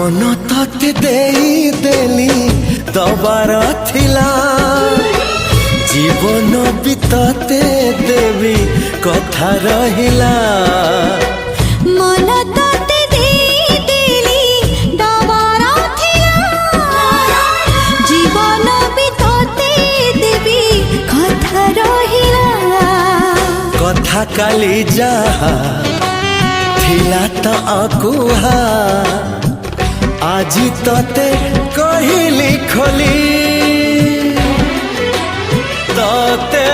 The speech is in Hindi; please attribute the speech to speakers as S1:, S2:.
S1: मन तते देली दबार थिला जीवन भी तते देवी कथा रहिला
S2: मन तते देली दबार थिला जीवन भी तते देवी कथा रहिला
S1: कथा काली जहा थिला त अकुहा आजी तते कहली खोली तते